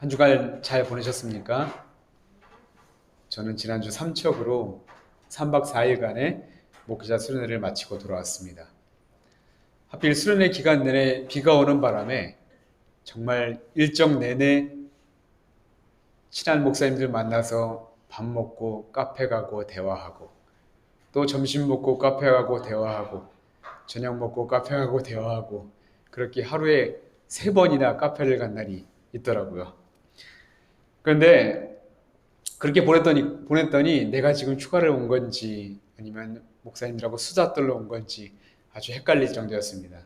한 주간 잘 보내셨습니까? 저는 지난주 삼척으로 3박 4일간의 목회자 수련회를 마치고 돌아왔습니다. 하필 수련회 기간 내내 비가 오는 바람에 정말 일정 내내 친한 목사님들 만나서 밥 먹고 카페 가고 대화하고, 또 점심 먹고 카페 가고 대화하고, 저녁 먹고 카페 가고 대화하고, 그렇게 하루에 3번이나 카페를 간 날이 있더라고요. 그런데 그렇게 보냈더니 내가 지금 휴가를 온 건지 아니면 목사님들하고 수다 떨러 온 건지 아주 헷갈릴 정도였습니다.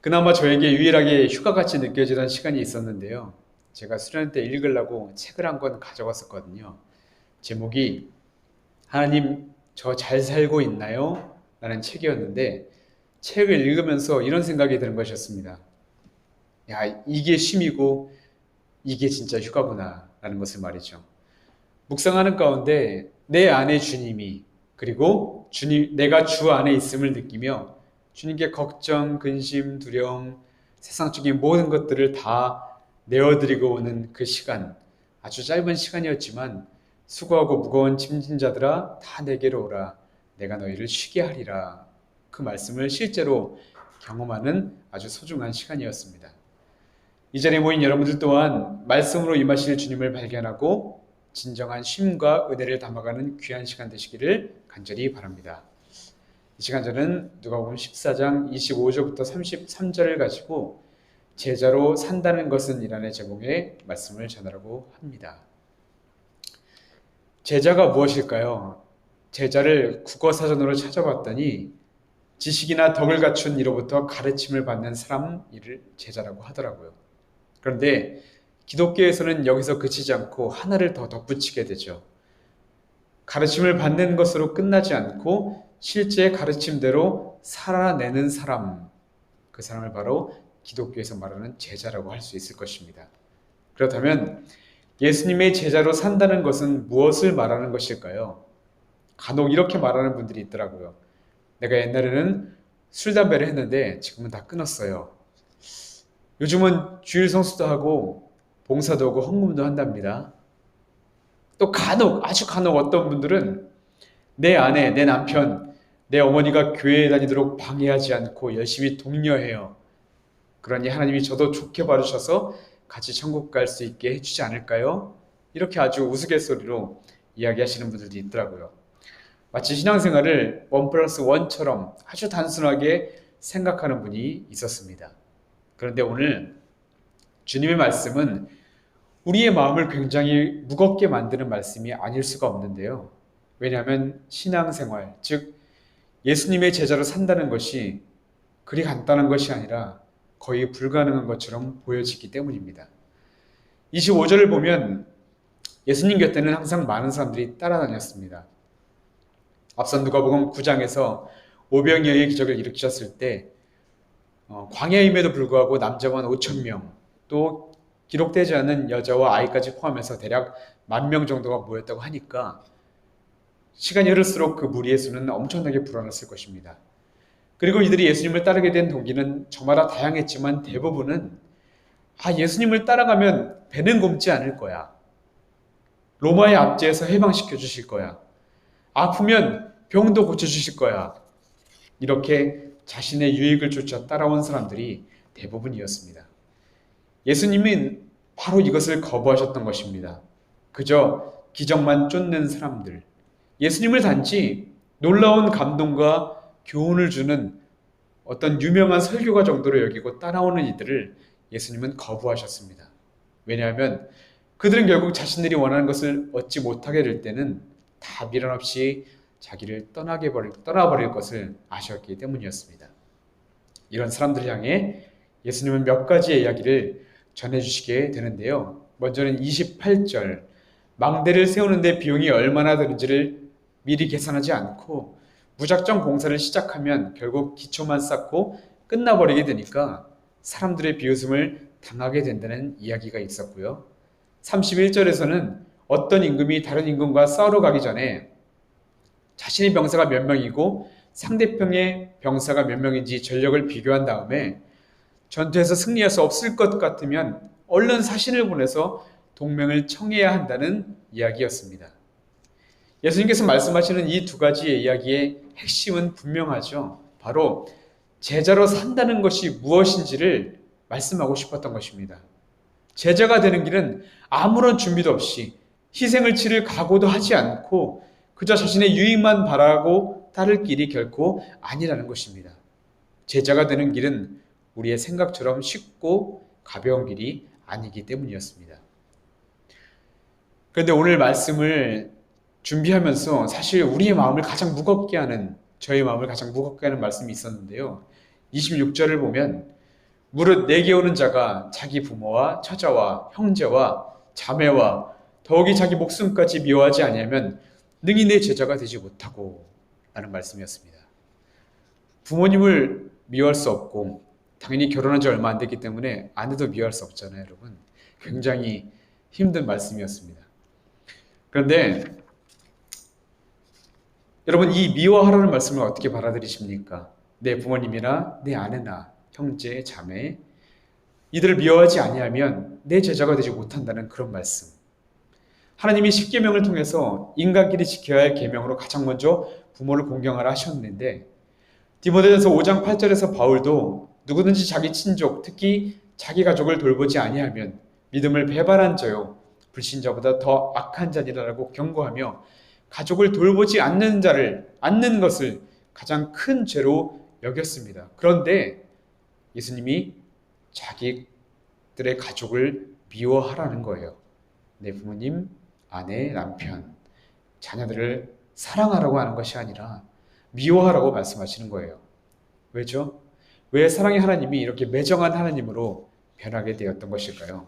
그나마 저에게 유일하게 휴가같이 느껴지던 시간이 있었는데요. 제가 수련 때 읽으려고 책을 한 권 가져갔었거든요. 제목이 하나님 저 잘 살고 있나요? 라는 책이었는데, 책을 읽으면서 이런 생각이 드는 것이었습니다. 야, 이게 쉼이고 이게 진짜 휴가구나 라는 것을 말이죠. 묵상하는 가운데 내 안에 주님이, 그리고 내가 주 안에 있음을 느끼며 주님께 걱정, 근심, 두려움, 세상적인 모든 것들을 다 내어드리고 오는 그 시간, 아주 짧은 시간이었지만 수고하고 무거운 짐진 자들아 다 내게로 오라, 내가 너희를 쉬게 하리라, 그 말씀을 실제로 경험하는 아주 소중한 시간이었습니다. 이 자리에 모인 여러분들 또한 말씀으로 임하실 주님을 발견하고 진정한 쉼과 은혜를 담아가는 귀한 시간 되시기를 간절히 바랍니다. 이 시간 저는 누가복음 14장 25절부터 33절을 가지고 제자로 산다는 것은 이라는 제목의 말씀을 전하려고 합니다. 제자가 무엇일까요? 제자를 국어사전으로 찾아봤더니 지식이나 덕을 갖춘 이로부터 가르침을 받는 사람 이를 제자라고 하더라고요. 그런데 기독교에서는 여기서 그치지 않고 하나를 더 덧붙이게 되죠. 가르침을 받는 것으로 끝나지 않고 실제 가르침대로 살아내는 사람, 그 사람을 바로 기독교에서 말하는 제자라고 할 수 있을 것입니다. 그렇다면 예수님의 제자로 산다는 것은 무엇을 말하는 것일까요? 간혹 이렇게 말하는 분들이 있더라고요. 내가 옛날에는 술, 담배를 했는데 지금은 다 끊었어요. 요즘은 주일 성수도 하고 봉사도 하고 헌금도 한답니다. 또 간혹, 아주 간혹 어떤 분들은 내 아내, 내 남편, 내 어머니가 교회에 다니도록 방해하지 않고 열심히 독려해요. 그러니 하나님이 저도 좋게 봐주셔서 같이 천국 갈 수 있게 해주지 않을까요? 이렇게 아주 우스갯소리로 이야기하시는 분들도 있더라고요. 마치 신앙생활을 1+1처럼 아주 단순하게 생각하는 분이 있었습니다. 그런데 오늘 주님의 말씀은 우리의 마음을 굉장히 무겁게 만드는 말씀이 아닐 수가 없는데요. 왜냐하면 신앙생활, 즉 예수님의 제자로 산다는 것이 그리 간단한 것이 아니라 거의 불가능한 것처럼 보여지기 때문입니다. 25절을 보면 예수님 곁에는 항상 많은 사람들이 따라다녔습니다. 앞선 누가복음 9장에서 오병이어의 기적을 일으키셨을 때 광야임에도 불구하고 남자만 5천 명, 또 기록되지 않은 여자와 아이까지 포함해서 대략 10,000명 정도가 모였다고 하니까 시간이 흐를수록 그 무리의 수는 엄청나게 불어났을 것입니다. 그리고 이들이 예수님을 따르게 된 동기는 저마다 다양했지만 대부분은 예수님을 따라가면 배는 곪지 않을 거야. 로마의 압제에서 해방시켜 주실 거야. 아프면 병도 고쳐주실 거야. 이렇게 자신의 유익을 쫓아 따라온 사람들이 대부분이었습니다. 예수님은 바로 이것을 거부하셨던 것입니다. 그저 기적만 쫓는 사람들, 예수님을 단지 놀라운 감동과 교훈을 주는 어떤 유명한 설교가 정도로 여기고 따라오는 이들을 예수님은 거부하셨습니다. 왜냐하면 그들은 결국 자신들이 원하는 것을 얻지 못하게 될 때는 다 미련 없이 자기를 떠나버릴 것을 아셨기 때문이었습니다. 이런 사람들을 향해 예수님은 몇 가지의 이야기를 전해주시게 되는데요. 먼저는 28절, 망대를 세우는데 비용이 얼마나 드는지를 미리 계산하지 않고 무작정 공사를 시작하면 결국 기초만 쌓고 끝나버리게 되니까 사람들의 비웃음을 당하게 된다는 이야기가 있었고요. 31절에서는 어떤 임금이 다른 임금과 싸우러 가기 전에 자신의 병사가 몇 명이고 상대편의 병사가 몇 명인지 전력을 비교한 다음에 전투에서 승리할 수 없을 것 같으면 얼른 사신을 보내서 동맹을 청해야 한다는 이야기였습니다. 예수님께서 말씀하시는 이 두 가지의 이야기의 핵심은 분명하죠. 바로 제자로 산다는 것이 무엇인지를 말씀하고 싶었던 것입니다. 제자가 되는 길은 아무런 준비도 없이 희생을 치를 각오도 하지 않고 그저 자신의 유익만 바라고 따를 길이 결코 아니라는 것입니다. 제자가 되는 길은 우리의 생각처럼 쉽고 가벼운 길이 아니기 때문이었습니다. 그런데 오늘 말씀을 준비하면서 사실 우리의 마음을 가장 무겁게 하는, 저의 마음을 가장 무겁게 하는 말씀이 있었는데요. 26절을 보면 무릇 내게 오는 자가 자기 부모와 처자와 형제와 자매와 더욱이 자기 목숨까지 미워하지 아니하면 능히 내 제자가 되지 못하고 라는 말씀이었습니다. 부모님을 미워할 수 없고 당연히 결혼한 지 얼마 안 됐기 때문에 아내도 미워할 수 없잖아요, 여러분. 굉장히 힘든 말씀이었습니다. 그런데 여러분, 이 미워하라는 말씀을 어떻게 받아들이십니까? 내 부모님이나 내 아내나 형제, 자매 이들을 미워하지 아니하면 내 제자가 되지 못한다는 그런 말씀. 하나님이 십계명을 통해서 인간끼리 지켜야 할 계명으로 가장 먼저 부모를 공경하라 하셨는데 디모데전서 5장 8절에서 바울도 누구든지 자기 친족, 특히 자기 가족을 돌보지 아니하면 믿음을 배반한 자요 불신자보다 더 악한 자니라라고 경고하며 가족을 돌보지 않는 것을 가장 큰 죄로 여겼습니다. 그런데 예수님이 자기들의 가족을 미워하라는 거예요. 내 부모님, 아내, 남편, 자녀들을 사랑하라고 하는 것이 아니라 미워하라고 말씀하시는 거예요. 왜죠? 왜 사랑의 하나님이 이렇게 매정한 하나님으로 변하게 되었던 것일까요?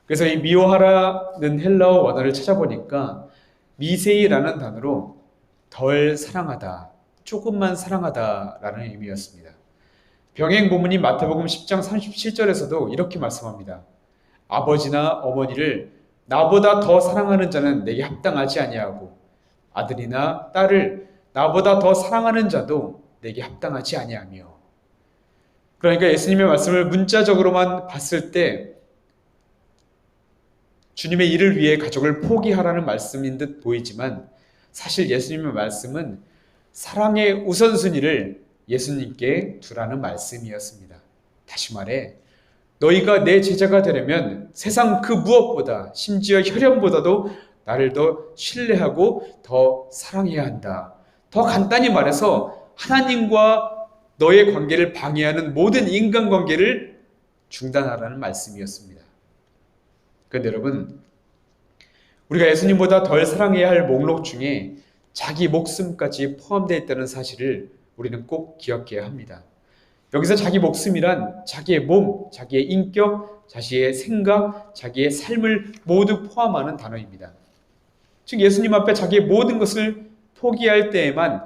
그래서 이 미워하라는 헬라어 원어를 찾아보니까 미세이라는 단어로 덜 사랑하다, 조금만 사랑하다라는 의미였습니다. 병행 본문인 마태복음 10장 37절에서도 이렇게 말씀합니다. 아버지나 어머니를 나보다 더 사랑하는 자는 내게 합당하지 아니하고 아들이나 딸을 나보다 더 사랑하는 자도 내게 합당하지 아니하며. 그러니까 예수님의 말씀을 문자적으로만 봤을 때 주님의 일을 위해 가족을 포기하라는 말씀인 듯 보이지만 사실 예수님의 말씀은 사랑의 우선순위를 예수님께 두라는 말씀이었습니다. 다시 말해 너희가 내 제자가 되려면 세상 그 무엇보다 심지어 혈연보다도 나를 더 신뢰하고 더 사랑해야 한다. 더 간단히 말해서 하나님과 너의 관계를 방해하는 모든 인간관계를 중단하라는 말씀이었습니다. 그런데 여러분, 우리가 예수님보다 덜 사랑해야 할 목록 중에 자기 목숨까지 포함되어 있다는 사실을 우리는 꼭 기억해야 합니다. 여기서 자기 목숨이란 자기의 몸, 자기의 인격, 자기의 생각, 자기의 삶을 모두 포함하는 단어입니다. 즉 예수님 앞에 자기의 모든 것을 포기할 때에만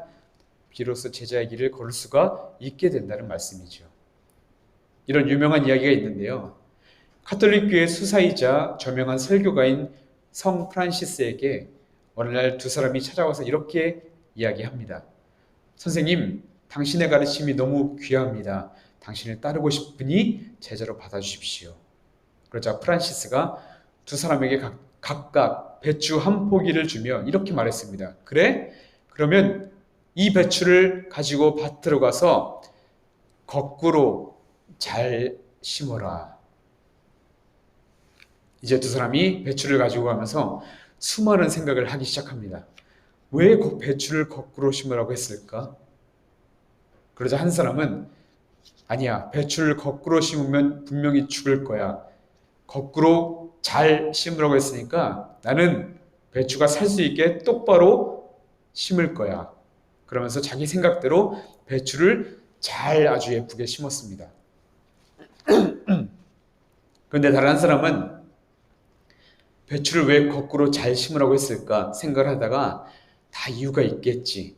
비로소 제자의 길을 걸을 수가 있게 된다는 말씀이죠. 이런 유명한 이야기가 있는데요. 가톨릭 교회 수사이자 저명한 설교가인 성 프란시스에게 어느 날 두 사람이 찾아와서 이렇게 이야기합니다. 선생님, 당신의 가르침이 너무 귀합니다. 당신을 따르고 싶으니 제자로 받아주십시오. 그러자 프란시스가 두 사람에게 각각 배추 한 포기를 주며 이렇게 말했습니다. 그래? 그러면 이 배추를 가지고 밭으로 가서 거꾸로 잘 심어라. 이제 두 사람이 배추를 가지고 가면서 수많은 생각을 하기 시작합니다. 왜 배추를 거꾸로 심으라고 했을까? 그러자 한 사람은 아니야, 배추를 거꾸로 심으면 분명히 죽을 거야. 거꾸로 잘 심으라고 했으니까 나는 배추가 살 수 있게 똑바로 심을 거야. 그러면서 자기 생각대로 배추를 잘 아주 예쁘게 심었습니다. 그런데 다른 한 사람은 배추를 왜 거꾸로 잘 심으라고 했을까 생각을 하다가 다 이유가 있겠지.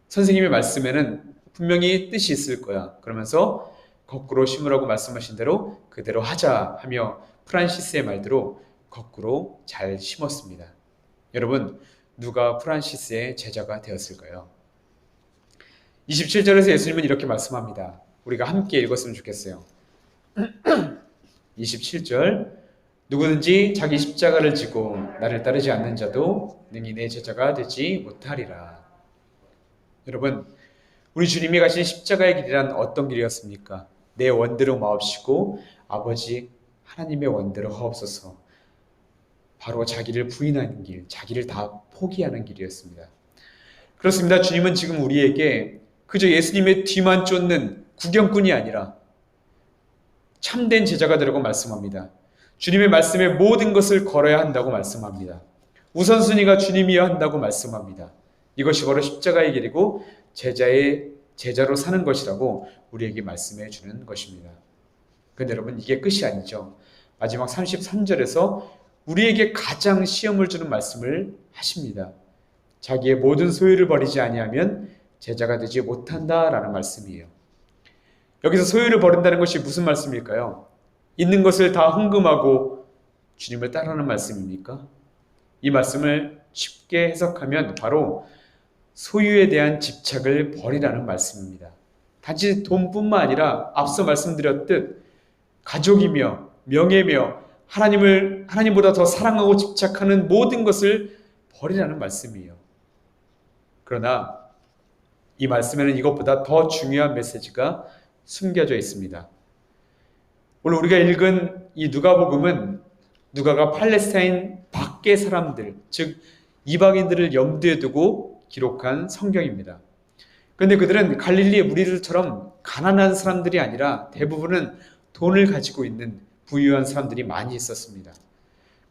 선생님의 말씀에는 분명히 뜻이 있을 거야. 그러면서 거꾸로 심으라고 말씀하신 대로 그대로 하자 하며 프란시스의 말대로 거꾸로 잘 심었습니다. 여러분, 누가 프란시스의 제자가 되었을까요? 27절에서 예수님은 이렇게 말씀합니다. 우리가 함께 읽었으면 좋겠어요. 27절 누구든지 자기 십자가를 지고 나를 따르지 않는 자도 능히 내 제자가 되지 못하리라. 여러분, 우리 주님이 가신 십자가의 길이란 어떤 길이었습니까? 내 원대로 마옵시고 아버지 하나님의 원대로 하옵소서. 바로 자기를 부인하는 길, 자기를 다 포기하는 길이었습니다. 그렇습니다. 주님은 지금 우리에게 그저 예수님의 뒤만 쫓는 구경꾼이 아니라 참된 제자가 되라고 말씀합니다. 주님의 말씀에 모든 것을 걸어야 한다고 말씀합니다. 우선순위가 주님이어야 한다고 말씀합니다. 이것이 바로 십자가의 길이고 제자로 사는 것이라고 우리에게 말씀해 주는 것입니다. 그런데 여러분, 이게 끝이 아니죠. 마지막 33절에서 우리에게 가장 시험을 주는 말씀을 하십니다. 자기의 모든 소유를 버리지 아니하면 제자가 되지 못한다라는 말씀이에요. 여기서 소유를 버린다는 것이 무슨 말씀일까요? 있는 것을 다 헌금하고 주님을 따르는 말씀입니까? 이 말씀을 쉽게 해석하면 바로 소유에 대한 집착을 버리라는 말씀입니다. 단지 돈뿐만 아니라 앞서 말씀드렸듯 가족이며 명예며 하나님보다 더 사랑하고 집착하는 모든 것을 버리라는 말씀이에요. 그러나 이 말씀에는 이것보다 더 중요한 메시지가 숨겨져 있습니다. 오늘 우리가 읽은 이 누가복음은 누가가 팔레스타인 밖의 사람들, 즉 이방인들을 염두에 두고 기록한 성경입니다. 그런데 그들은 갈릴리의 무리들처럼 가난한 사람들이 아니라 대부분은 돈을 가지고 있는 부유한 사람들이 많이 있었습니다.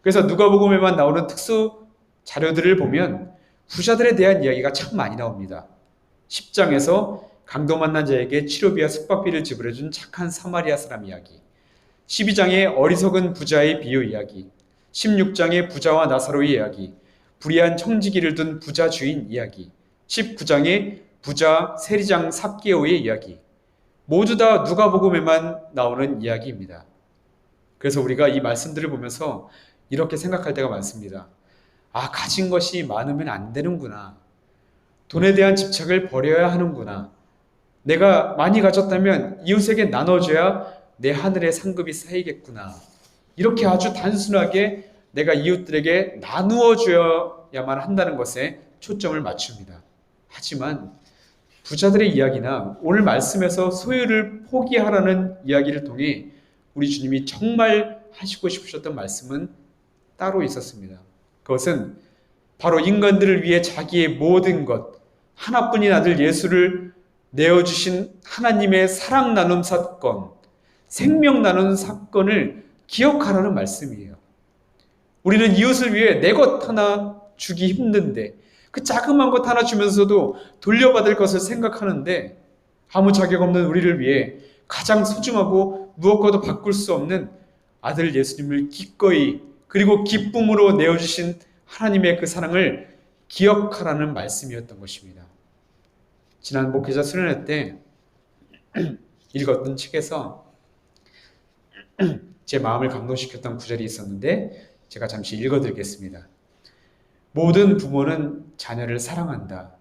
그래서 누가복음에만 나오는 특수 자료들을 보면 부자들에 대한 이야기가 참 많이 나옵니다. 10장에서 강도 만난 자에게 치료비와 숙박비를 지불해준 착한 사마리아 사람 이야기, 12장의 어리석은 부자의 비유 이야기, 16장의 부자와 나사로의 이야기, 불의한 청지기를 둔 부자 주인 이야기, 19장의 부자 세리장 삭개오의 이야기, 모두 다 누가복음에만 나오는 이야기입니다. 그래서 우리가 이 말씀들을 보면서 이렇게 생각할 때가 많습니다. 아, 가진 것이 많으면 안 되는구나. 돈에 대한 집착을 버려야 하는구나. 내가 많이 가졌다면 이웃에게 나눠줘야 내 하늘의 상급이 쌓이겠구나. 이렇게 아주 단순하게 내가 이웃들에게 나누어 줘야만 한다는 것에 초점을 맞춥니다. 하지만 부자들의 이야기나 오늘 말씀에서 소유를 포기하라는 이야기를 통해 우리 주님이 정말 하시고 싶으셨던 말씀은 따로 있었습니다. 그것은 바로 인간들을 위해 자기의 모든 것, 하나뿐인 아들 예수를 내어주신 하나님의 사랑 나눔 사건, 생명 나누는 사건을 기억하라는 말씀이에요. 우리는 이웃을 위해 내 것 하나 주기 힘든데 그 자그마한 것 하나 주면서도 돌려받을 것을 생각하는데 아무 자격 없는 우리를 위해 가장 소중하고 무엇과도 바꿀 수 없는 아들 예수님을 기꺼이 그리고 기쁨으로 내어주신 하나님의 그 사랑을 기억하라는 말씀이었던 것입니다. 지난 목회자 수련회 때 읽었던 책에서 제 마음을 감동시켰던 구절이 있었는데 제가 잠시 읽어드리겠습니다. 모든 부모는 자녀를 사랑한다.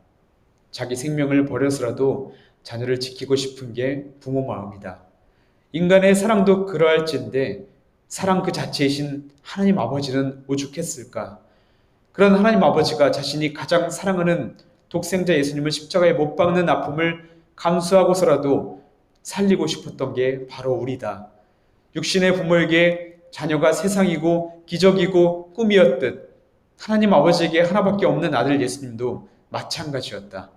자기 생명을 버려서라도 자녀를 지키고 싶은 게 부모 마음이다. 인간의 사랑도 그러할진데 사랑 그 자체이신 하나님 아버지는 오죽했을까? 그런 하나님 아버지가 자신이 가장 사랑하는 독생자 예수님을 십자가에 못 박는 아픔을 감수하고서라도 살리고 싶었던 게 바로 우리다. 육신의 부모에게 자녀가 세상이고 기적이고 꿈이었듯 하나님 아버지에게 하나밖에 없는 아들 예수님도 마찬가지였다.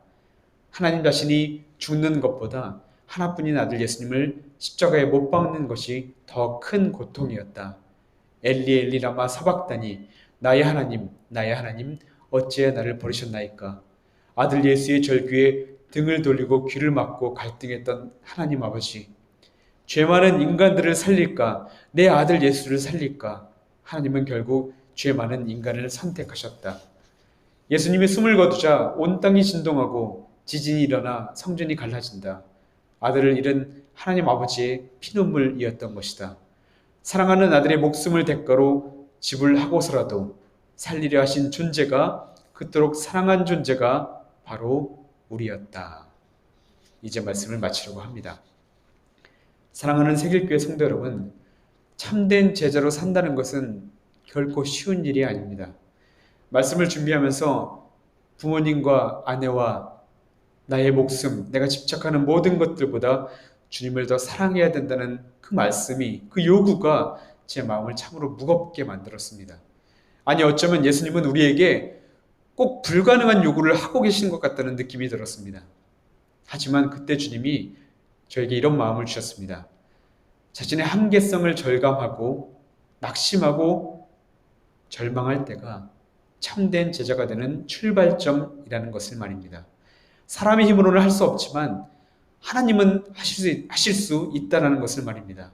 하나님 자신이 죽는 것보다 하나뿐인 아들 예수님을 십자가에 못 박는 것이 더 큰 고통이었다. 엘리 엘리 라마 사박다니 나의 하나님 어찌해 나를 버리셨나이까. 아들 예수의 절규에 등을 돌리고 귀를 막고 갈등했던 하나님 아버지, 죄 많은 인간들을 살릴까 내 아들 예수를 살릴까. 하나님은 결국 죄 많은 인간을 선택하셨다. 예수님이 숨을 거두자 온 땅이 진동하고 지진이 일어나 성전이 갈라진다. 아들을 잃은 하나님 아버지의 피눈물이었던 것이다. 사랑하는 아들의 목숨을 대가로 지불하고서라도 살리려 하신 존재가, 그토록 사랑한 존재가 바로 우리였다. 이제 말씀을 마치려고 합니다. 사랑하는 세길교회 성도 여러분, 참된 제자로 산다는 것은 결코 쉬운 일이 아닙니다. 말씀을 준비하면서 부모님과 아내와 나의 목숨, 내가 집착하는 모든 것들보다 주님을 더 사랑해야 된다는 그 말씀이, 그 요구가 제 마음을 참으로 무겁게 만들었습니다. 아니, 어쩌면 예수님은 우리에게 꼭 불가능한 요구를 하고 계신 것 같다는 느낌이 들었습니다. 하지만 그때 주님이 저에게 이런 마음을 주셨습니다. 자신의 한계성을 절감하고 낙심하고 절망할 때가 참된 제자가 되는 출발점이라는 것을 말입니다. 사람의 힘으로는 할 수 없지만 하나님은 하실 수 있다는 것을 말입니다.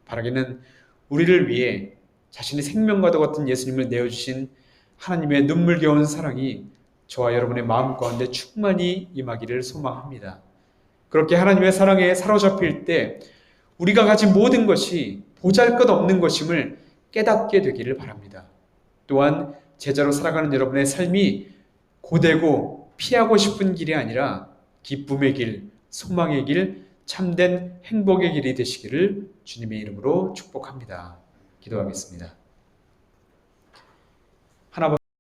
바라기는 우리를 위해 자신의 생명과도 같은 예수님을 내어주신 하나님의 눈물겨운 사랑이 저와 여러분의 마음 가운데 충만히 임하기를 소망합니다. 그렇게 하나님의 사랑에 사로잡힐 때 우리가 가진 모든 것이 보잘것없는 것임을 깨닫게 되기를 바랍니다. 또한 제자로 살아가는 여러분의 삶이 고되고 피하고 싶은 길이 아니라 기쁨의 길, 소망의 길, 참된 행복의 길이 되시기를 주님의 이름으로 축복합니다. 기도하겠습니다.